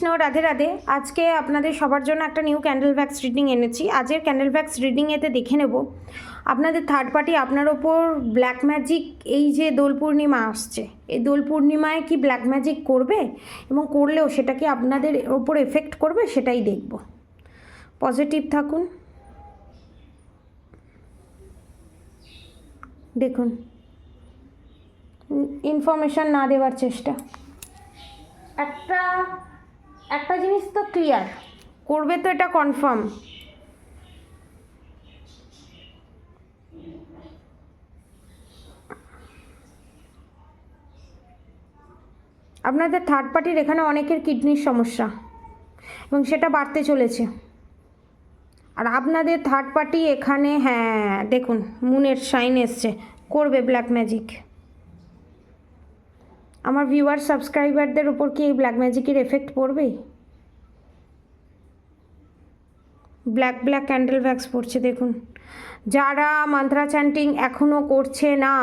কৃষ্ণ, রাধে রাধে। আজকে আপনাদের সবার জন্য একটা নিউ ক্যান্ডেল ভ্যাক্স রিডিং এনেছি। আজকের ক্যান্ডেল ভ্যাক্স রিডিংয়েতে দেখে নেব আপনাদের থার্ড পার্টি আপনার ওপর ব্ল্যাক ম্যাজিক, এই যে দোল পূর্ণিমা আসছে, এই দোল পূর্ণিমায় কি ব্ল্যাক ম্যাজিক করবে এবং করলেও সেটা কি আপনাদের ওপর এফেক্ট করবে সেটাই দেখব। পজিটিভ থাকুন। দেখুন, ইনফরমেশান না দেওয়ার চেষ্টা। একটা জিনিস তো ক্লিয়ার, করবে তো, এটা কনফার্ম। আপনাদের থার্ড পার্টির এখানে অনেকের কিডনির সমস্যা এবং সেটা বাড়তে চলেছে। আর আপনাদের থার্ড পার্টি এখানে, হ্যাঁ দেখুন, মুনের সাইন এসছে, করবে ব্ল্যাক ম্যাজিক। আমার ভিউয়ার সাবস্ক্রাইবারদের উপর কি এই ব্ল্যাক ম্যাজিকের এফেক্ট পড়বে? ব্ল্যাক ব্ল্যাক ক্যান্ডেল ভ্যাক্স পড়ছে দেখুন। যারা মান্ত্রা চ্যান্টিং এখনও করছে না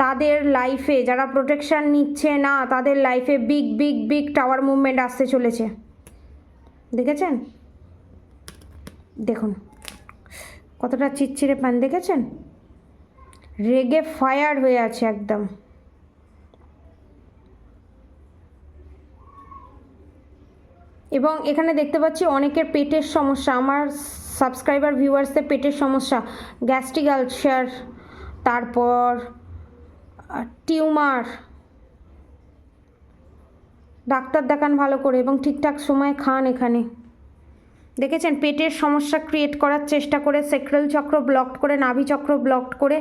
তাদের লাইফে, যারা প্রোটেকশান নিচ্ছে না তাদের লাইফে big big big tower movement আসতে চলেছে। দেখেছেন? দেখুন কতটা চিচ্ছিরে প্যান, দেখেছেন? রেগে ফায়ার হয়ে আছে একদম। এবং এখানে দেখতে পাচ্ছি অনেকের পেটের সমস্যা, আমার সাবস্ক্রাইবার ভিউয়ার্সদের পেটের সমস্যা, গ্যাস্ট্রিক আলসার, তারপর টিউমার। ডাক্তার দেখান ভালো করে এবং ঠিকঠাক সময়ে খান। এখানে দেখেছেন পেটের সমস্যা ক্রিয়েট করার চেষ্টা করে, সেক্রাল চক্র ব্লক করে, নাভি চক্র ব্লক করে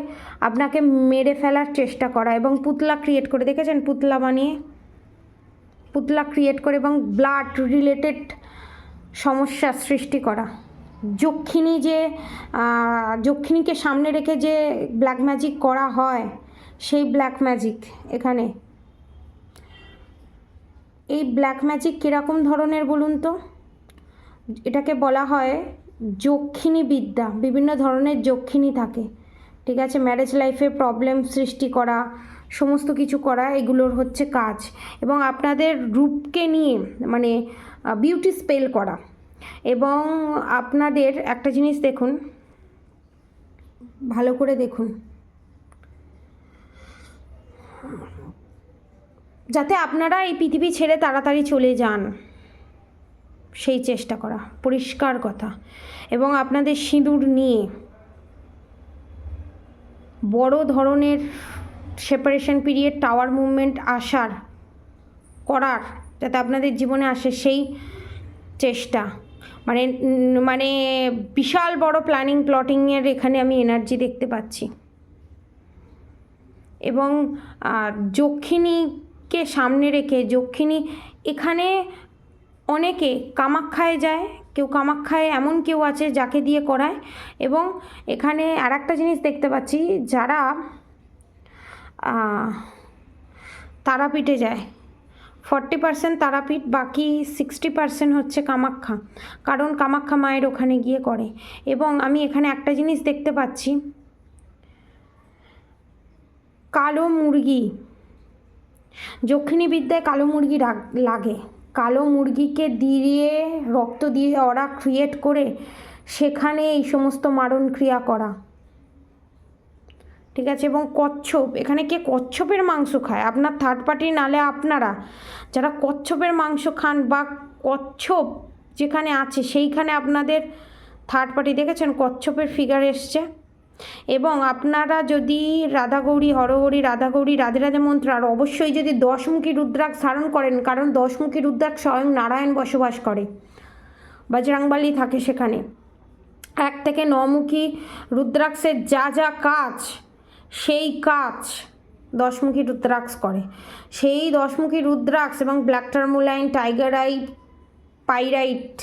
আপনাকে মেরে ফেলার চেষ্টা করা এবং পুতলা ক্রিয়েট করে, দেখেছেন পুতলা বানিয়ে, পুতলা ক্রিয়েট করে এবং ব্লাড রিলেটেড সমস্যা সৃষ্টি করা। যক্ষিণী, যে যক্ষিণীকে সামনে রেখে যে ব্ল্যাক ম্যাজিক করা হয়, সেই ব্ল্যাক ম্যাজিক এখানে। এই ব্ল্যাক ম্যাজিক কীরকম ধরনের বলুন তো? এটাকে বলা হয় যক্ষিণী বিদ্যা। বিভিন্ন ধরনের যক্ষিণী থাকে, ঠিক আছে? ম্যারেজ লাইফে প্রবলেম সৃষ্টি করা, সমস্ত কিছু করা, এগুলোর হচ্ছে কাজ। এবং আপনাদের রূপকে নিয়ে মানে বিউটি স্পেল করা। এবং আপনাদের একটা জিনিস দেখুন, ভালো করে দেখুন, যাতে আপনারা এই পৃথিবী ছেড়ে তাড়াতাড়ি চলে যান সেই চেষ্টা করা, পরিষ্কার কথা। এবং আপনাদের সিঁদুর নিয়ে বড় ধরনের সেপারেশন পিরিয়ড, টাওয়ার মুভমেন্ট আসার, করার, যাতে আপনাদের জীবনে আসে সেই চেষ্টা। মানে মানে বিশাল বড় প্ল্যানিং প্লটিংয়ের এখানে আমি এনার্জি দেখতে পাচ্ছি। এবং যক্ষিণীকে সামনে রেখে, যক্ষিণী এখানে অনেকে কামাখ্যায় যায়, কেউ কামাখ্যায় এমন কেউ আছে যাকে দিয়ে করায়। এবং এখানে আর একটা জিনিস দেখতে পাচ্ছি, যারা তারাপীঠে যায়, 40% তারাপীঠ, বাকি 60% হচ্ছে কামাখ্যা, কারণ কামাখ্যা মায়ের ওখানে গিয়ে করে। এবং আমি এখানে একটা জিনিস দেখতে পাচ্ছি, কালো মুরগি, যক্ষিণী বিদ্যায় কালো মুরগি লাগে। কালো মুরগিকে দিয়ে, রক্ত দিয়ে ওরা ক্রিয়েট করে সেখানে এই সমস্ত মারণ ক্রিয়া করা, ঠিক আছে? এবং কচ্ছপ, এখানে কে কচ্ছপের মাংস খায়? আপনার থার্ড পার্টি, নালে আপনারা যারা কচ্ছপের মাংস খান বা কচ্ছপ যেখানে আছে সেইখানে আপনাদের থার্ড পার্টি, দেখেছেন কচ্ছপের ফিগার এসছে। এবং আপনারা যদি রাধাগৌরী, হরহরি, রাধাগৌরী, রাধে রাধে মন্ত্র, আর অবশ্যই যদি 10মুখী রুদ্রাক্ষ ধারণ করেন, কারণ 10মুখী রুদ্রাক্ষ স্বয়ং নারায়ণ বসবাস করে, বজরংবলী থাকে সেখানে। 1 থেকে 9মুখী রুদ্রাক্ষের যা যা কাজ, সেই কাজ 10মুখী রুদ্রাক্ষ করে। সেই 10মুখী রুদ্রাক্ষ এবং ব্ল্যাক টার্মোলাইন, টাইগার আই, পাইরাইট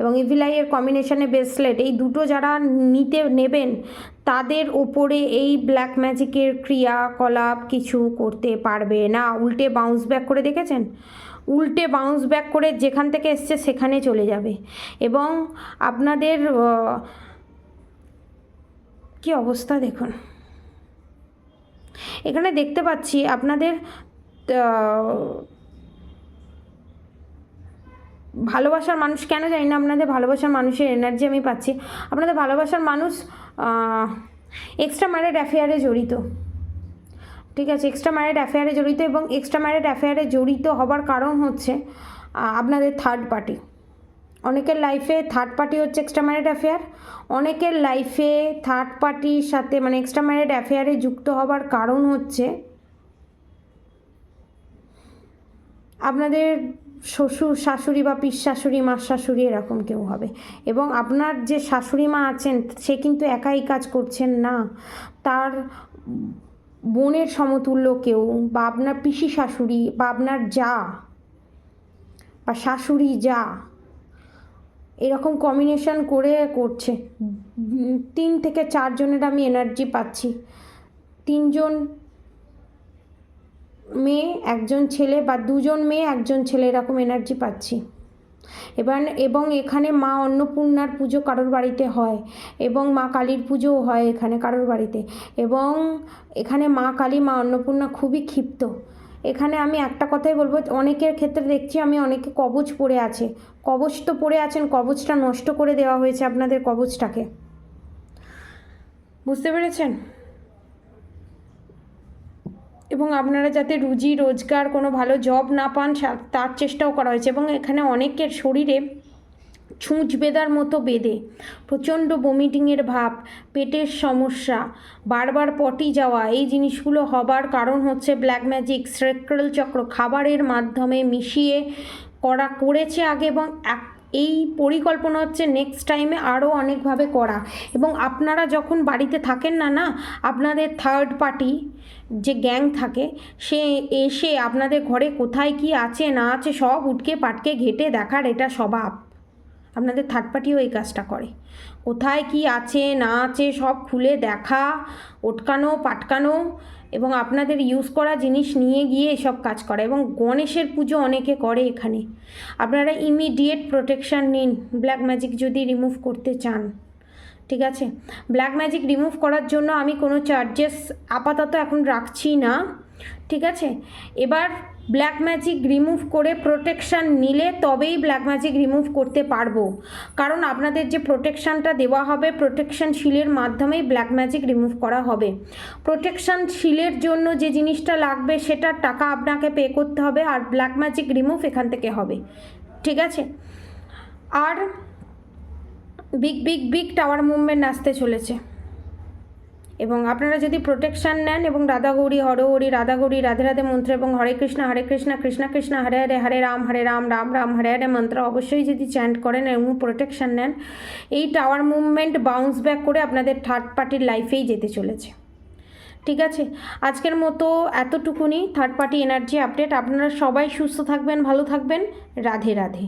এবং ইভিলাইয়ের কম্বিনেশনে ব্রেসলেট, এই দুটো যারা নেবেন তাদের ওপরে এই ব্ল্যাক ম্যাজিকের ক্রিয়াকলাপ কিছু করতে পারবে না। উল্টে বাউন্স ব্যাক করে, দেখেছেন? উল্টে বাউন্স ব্যাক করে যেখান থেকে এসছে সেখানে চলে যাবে। এবং আপনাদের কি অবস্থা দেখুন, এখানে দেখতে পাচ্ছি আপনাদের ভালোবাসার মানুষ, কেন জানি না আপনাদের ভালোবাসার মানুষের এনার্জি আমি পাচ্ছি। আপনাদের ভালোবাসার মানুষ এক্সট্রা ম্যারিড অ্যাফেয়ারে জড়িত, ঠিক আছে, এক্সট্রা ম্যারিড অ্যাফেয়ারে জড়িত। এবং এক্সট্রা ম্যারিড অ্যাফেয়ারে জড়িত হবার কারণ হচ্ছে আপনাদের থার্ড পার্টি। অনেকের লাইফে থার্ড পার্টি হচ্ছে এক্সট্রা ম্যারিড অ্যাফেয়ার। অনেকের লাইফে থার্ড পার্টির সাথে মানে এক্সট্রা ম্যারিড অ্যাফেয়ারে যুক্ত হবার কারণ হচ্ছে আপনাদের শ্বশুর শাশুড়ি বা পিস শাশুড়ি মাস শাশুড়ি এরকম কেউ হবে। এবং আপনার যে শাশুড়ি মা আছেন সে কিন্তু একাই কাজ করছেন না, তার বোনের সমতুল্য কেউ, বা আপনার পিসি শাশুড়ি বা আপনার যা বা শাশুড়ি যা, এরকম কম্বিনেশন করে করছে। 3 থেকে 4 জনের আমি এনার্জি পাচ্ছি। 3 জন মেয়ে 1 জন ছেলে, বা 2 জন মেয়ে 1 জন ছেলে, এরকম এনার্জি পাচ্ছি। এবং এখানে মা অন্নপূর্ণার পুজো কারোর বাড়িতে হয়, এবং মা কালীর পুজোও হয় এখানে কারোর বাড়িতে। এবং এখানে মা কালী মা অন্নপূর্ণা খুবই ক্ষিপ্ত। এখানে আমি একটা কথাই বলবো, অনেকের ক্ষেত্রে দেখছি আমি অনেকে কবচ পড়ে আছে, কবচ তো পড়ে আছেন, কবচটা নষ্ট করে দেওয়া হয়েছে আপনাদের কবচটাকে, বুঝতে পেরেছেন? এবং আপনারা যাতে রুজি রোজগার কোনো ভালো জব না পান তার চেষ্টাও করা হয়েছে। এবং এখানে অনেকের শরীরে ছুঁচ বেঁধার মতো বেঁধে, প্রচণ্ড বমিটিংয়ের ভাব, পেটের সমস্যা, বারবার পটি যাওয়া, এই জিনিসগুলো হবার কারণ হচ্ছে ব্ল্যাক ম্যাজিক, স্যাক্রাল চক্র খাবারের মাধ্যমে মিশিয়ে করেছে আগে, এবং এই পরিকল্পনা হচ্ছে নেক্সট টাইমে আরও অনেকভাবে করা। এবং আপনারা যখন বাড়িতে থাকেন না, আপনাদের থার্ড পার্টি যে গ্যাং থাকে সে এসে আপনাদের ঘরে কোথায় কি আছে না আছে সব উটকে পাটকে ঘেটে দেখার এটা স্বভাব। আপনাদের থার্ড পার্টিও এই কাজটা করে, কোথায় কি আছে না আছে সব খুলে দেখা, ওটকানো পাটকানো, এবং আপনাদের ইউজ করা জিনিস নিয়ে গিয়ে এসব কাজ করা। এবং গণেশের পুজো অনেকে করে এখানে। আপনারা ইমিডিয়েট প্রোটেকশান নিন ব্ল্যাক ম্যাজিক যদি রিমুভ করতে চান, ঠিক আছে? ব্ল্যাক ম্যাজিক রিমুভ করার জন্য আমি কোনো চার্জেস আপাতত এখন রাখছি না, ঠিক আছে? এবার ব্ল্যাক ম্যাজিক রিমুভ করে প্রোটেকশান নিলে তবেই ব্ল্যাক ম্যাজিক রিমুভ করতে পারবো, কারণ আপনাদের যে প্রোটেকশানটা দেওয়া হবে প্রোটেকশান শিলের মাধ্যমেই ব্ল্যাক ম্যাজিক রিমুভ করা হবে। প্রোটেকশান শিলের জন্য যে জিনিসটা লাগবে সেটার টাকা আপনাকে পে করতে হবে, আর ব্ল্যাক ম্যাজিক রিমুভ এখান থেকে হবে, ঠিক আছে? আর big big big tower movement আসতে চলেছে। এবং আপনারা যদি প্রোটেকশান নেন এবং রাধা গৌরী হর হরি রাধা গৌরী রাধে রাধে মন্ত্র এবং হরে কৃষ্ণ কৃষ্ণ কৃষ্ণ হরে হরে হরে রাম রাম রাম হরে হরে মন্ত্র অবশ্যই যদি চ্যান্ট করেন এবং প্রোটেকশান নেন, এই টাওয়ার মুভমেন্ট বাউন্স ব্যাক করে আপনাদের থার্ড পার্টির লাইফেই যেতে চলেছে, ঠিক আছে? আজকের মতো এতটুকুনি থার্ড পার্টি এনার্জি আপডেট। আপনারা সবাই সুস্থ থাকবেন, ভালো থাকবেন, রাধে রাধে।